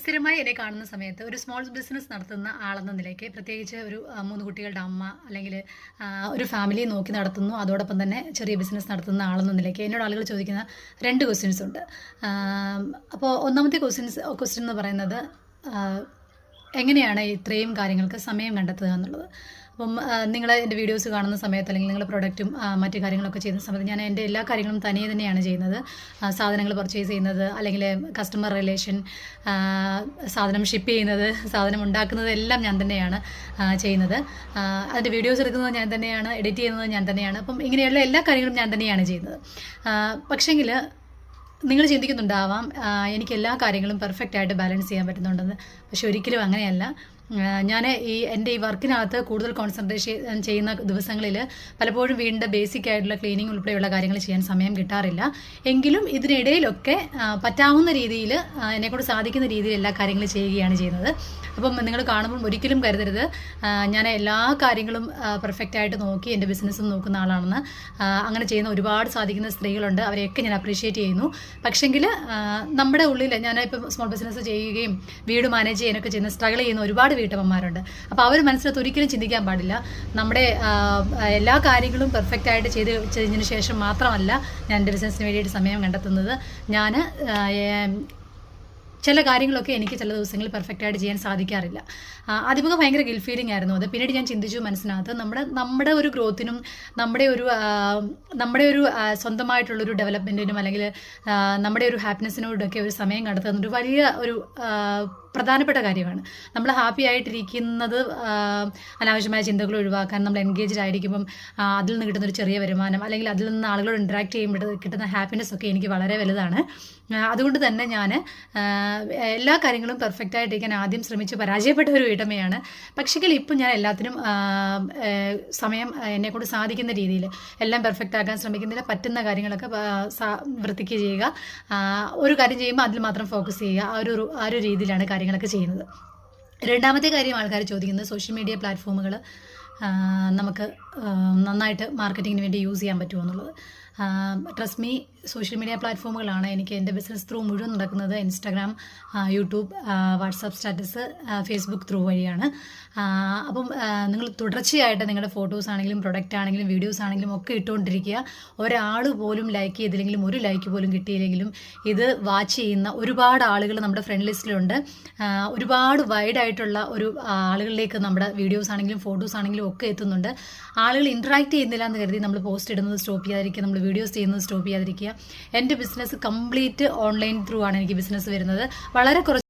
സ്ഥിരമായി എന്നെ കാണുന്ന സമയത്ത് ഒരു സ്മോൾ ബിസിനസ് നടത്തുന്ന ആളെന്ന നിലയ്ക്ക് പ്രത്യേകിച്ച് ഒരു 3 കുട്ടികളുടെ അമ്മ അല്ലെങ്കിൽ ഒരു ഫാമിലി നോക്കി നടത്തുന്നു അതോടൊപ്പം തന്നെ ചെറിയ ബിസിനസ് നടത്തുന്ന ആളെന്ന നിലയ്ക്ക് എന്നോട് ആളുകൾ ചോദിക്കുന്ന 2 ക്വസ്റ്റ്യൻസ് ഉണ്ട്. അപ്പോൾ ഒന്നാമത്തെ ക്വസ്റ്റ്യൻ എന്ന് പറയുന്നത് എങ്ങനെയാണ് ഇത്രയും കാര്യങ്ങൾക്ക് സമയം കണ്ടെത്തുക എന്നുള്ളത്. അപ്പം നിങ്ങൾ എൻ്റെ വീഡിയോസ് കാണുന്ന സമയത്ത് അല്ലെങ്കിൽ നിങ്ങൾ പ്രൊഡക്റ്റും മറ്റു കാര്യങ്ങളൊക്കെ ചെയ്യുന്ന സമയത്ത് ഞാൻ എൻ്റെ എല്ലാ കാര്യങ്ങളും തനിയെ തന്നെയാണ് ചെയ്യുന്നത്. സാധനങ്ങൾ പർച്ചേസ് ചെയ്യുന്നത് അല്ലെങ്കിൽ കസ്റ്റമർ റിലേഷൻ, സാധനം ഷിപ്പ് ചെയ്യുന്നത്, സാധനം ഉണ്ടാക്കുന്നത് എല്ലാം ഞാൻ തന്നെയാണ് ചെയ്യുന്നത്. അതിൻ്റെ വീഡിയോസ് എടുക്കുന്നത് ഞാൻ തന്നെയാണ്, എഡിറ്റ് ചെയ്യുന്നത് ഞാൻ തന്നെയാണ്. അപ്പം ഇങ്ങനെയുള്ള എല്ലാ കാര്യങ്ങളും ഞാൻ തന്നെയാണ് ചെയ്യുന്നത്. പക്ഷേങ്കിൽ നിങ്ങൾ ചിന്തിക്കുന്നുണ്ടാവാം എനിക്ക് എല്ലാ കാര്യങ്ങളും പെർഫെക്റ്റ് ആയിട്ട് ബാലൻസ് ചെയ്യാൻ പറ്റുന്നുണ്ടെന്ന്. പക്ഷെ ഒരിക്കലും അങ്ങനെയല്ല. ഞാൻ എൻ്റെ ഈ വർക്കിനകത്ത് കൂടുതൽ കോൺസെൻട്രേഷൻ ചെയ്യുന്ന ദിവസങ്ങളിൽ പലപ്പോഴും വീടിൻ്റെ ബേസിക് ആയിട്ടുള്ള ക്ലീനിങ് ഉൾപ്പെടെയുള്ള കാര്യങ്ങൾ ചെയ്യാൻ സമയം കിട്ടാറില്ല. എങ്കിലും ഇതിനിടയിലൊക്കെ പറ്റാവുന്ന രീതിയിൽ എന്നെക്കൊണ്ട് സാധിക്കുന്ന രീതിയിൽ എല്ലാ കാര്യങ്ങളും ചെയ്യുകയാണ് ചെയ്യുന്നത്. അപ്പം നിങ്ങൾ കാണുമ്പോൾ ഒരിക്കലും കരുതരുത് ഞാൻ എല്ലാ കാര്യങ്ങളും പെർഫെക്റ്റായിട്ട് നോക്കി എൻ്റെ ബിസിനസ്സും നോക്കുന്ന ആളാണെന്ന്. അങ്ങനെ ചെയ്യുന്ന ഒരുപാട് സാധിക്കുന്ന സ്ത്രീകളുണ്ട്, അവരെയൊക്കെ ഞാൻ അപ്രീഷിയേറ്റ് ചെയ്യുന്നു. പക്ഷെങ്കിൽ നമ്മുടെ ഉള്ളിൽ ഞാനിപ്പം സ്മോൾ ബിസിനസ് ചെയ്യുകയും വീട് മാനേജ് ചെയ്യാനൊക്കെ ചെയ്യുന്ന സ്ട്രഗിൾ ചെയ്യുന്ന ഒരുപാട് വീട്ടമ്മമാരുണ്ട്. അപ്പോൾ അവർ മനസ്സിലത്ത് ഒരിക്കലും ചിന്തിക്കാൻ പാടില്ല നമ്മുടെ എല്ലാ കാര്യങ്ങളും പെർഫെക്റ്റായിട്ട് ചെയ്തതിന് ശേഷം മാത്രമല്ല ഞാൻ എൻ്റെ ബിസിനസ്സിന് വേണ്ടിയിട്ട് സമയം കണ്ടെത്തുന്നത്. ഞാൻ ചില കാര്യങ്ങളൊക്കെ എനിക്ക് ചില ദിവസങ്ങളിൽ പെർഫെക്റ്റായിട്ട് ചെയ്യാൻ സാധിക്കാറില്ല. ആദ്യമൊക്കെ ഭയങ്കര ഗിൽ ഫീലിംഗ് ആയിരുന്നു അത്. പിന്നീട് ഞാൻ ചിന്തിച്ചു മനസ്സിനകത്ത് നമ്മുടെ ഒരു ഗ്രോത്തിനും നമ്മുടെ ഒരു സ്വന്തമായിട്ടുള്ളൊരു ഡെവലപ്മെൻറ്റിനും അല്ലെങ്കിൽ നമ്മുടെ ഒരു ഹാപ്പിനെസ്സിനോടൊക്കെ ഒരു സമയം കണ്ടെത്തുന്ന ഒരു വലിയ ഒരു പ്രധാനപ്പെട്ട കാര്യമാണ്. നമ്മൾ ഹാപ്പി ആയിട്ടിരിക്കുന്നത് അനാവശ്യമായ ചിന്തകൾ ഒഴിവാക്കാൻ, നമ്മൾ എൻഗേജ്ഡ് ആയിരിക്കുമ്പം അതിൽ നിന്ന് കിട്ടുന്ന ഒരു ചെറിയ വരുമാനം അല്ലെങ്കിൽ അതിൽ നിന്ന് ആളുകളോട് ഇൻട്രാക്ട് ചെയ്യുമ്പോൾ കിട്ടുന്ന ഹാപ്പിനെസ് ഒക്കെ എനിക്ക് വളരെ വലുതാണ്. അതുകൊണ്ട് തന്നെ ഞാൻ എല്ലാ കാര്യങ്ങളും പെർഫെക്റ്റായിട്ടിരിക്കാൻ ആദ്യം ശ്രമിച്ച് പരാജയപ്പെട്ട ഒരു വീട്ടമ്മയാണ്. പക്ഷേ ഇപ്പം ഞാൻ എല്ലാത്തിനും സമയം എന്നെക്കൊണ്ട് സാധിക്കുന്ന രീതിയിൽ എല്ലാം പെർഫെക്റ്റ് ആക്കാൻ ശ്രമിക്കുന്നില്ല. പറ്റുന്ന കാര്യങ്ങളൊക്കെ വൃത്തിക്ക് ചെയ്യുക, ഒരു കാര്യം ചെയ്യുമ്പോൾ അതിൽ മാത്രം ഫോക്കസ് ചെയ്യുക, ആ ഒരു രീതിയിലാണ് കാര്യങ്ങളൊക്കെ ചെയ്യുന്നത്. രണ്ടാമത്തെ കാര്യം ആൾക്കാർ ചോദിക്കുന്നത് സോഷ്യൽ മീഡിയ പ്ലാറ്റ്ഫോമുകൾ നമുക്ക് നന്നായിട്ട് മാർക്കറ്റിങ്ങിന് വേണ്ടി യൂസ് ചെയ്യാൻ പറ്റുമോ എന്നുള്ളത്. ട്രസ്റ്റ് മീ, സോഷ്യൽ മീഡിയ പ്ലാറ്റ്ഫോമുകളാണ് എനിക്ക് എൻ്റെ ബിസിനസ് ത്രൂ മുഴുവൻ നടക്കുന്നത്. Instagram, YouTube, WhatsApp status, Facebook through വഴിയാണ്. അപ്പം നിങ്ങൾ തുടർച്ചയായിട്ട് നിങ്ങളുടെ ഫോട്ടോസ് ആണെങ്കിലും പ്രൊഡക്റ്റ് ആണെങ്കിലും വീഡിയോസ് ആണെങ്കിലും ഒക്കെ ഇട്ടുകൊണ്ടിരിക്കുക. ഒരാൾ പോലും ലൈക്ക് ചെയ്തില്ലെങ്കിലും ഒരു ലൈക്ക് പോലും കിട്ടിയില്ലെങ്കിലും ഇത് വാച്ച് ചെയ്യുന്ന ഒരുപാട് ആളുകൾ നമ്മുടെ ഫ്രണ്ട് ലിസ്റ്റിലുണ്ട്. ഒരുപാട് വൈഡായിട്ടുള്ള ഒരു ആളുകളിലേക്ക് നമ്മുടെ വീഡിയോസ് ആണെങ്കിലും ഫോട്ടോസ് ആണെങ്കിലും ഒക്കെ എത്തുന്നുണ്ട്. ആളുകൾ ഇൻട്രാക്ട് ചെയ്യുന്നില്ല എന്ന് കരുതി നമ്മൾ പോസ്റ്റ് ഇടുന്നത് സ്റ്റോപ്പ് ചെയ്യാതിരിക്കുക, നമ്മൾ വീഡിയോസ് ചെയ്യുന്നത് സ്റ്റോപ്പ് ചെയ്യാതിരിക്കുക. എൻ്റെ ബിസിനസ് കംപ്ലീറ്റ് ഓൺലൈൻ ത്രൂ ആണ് എനിക്ക് ബിസിനസ് വരുന്നത്. വളരെ കുറച്ച്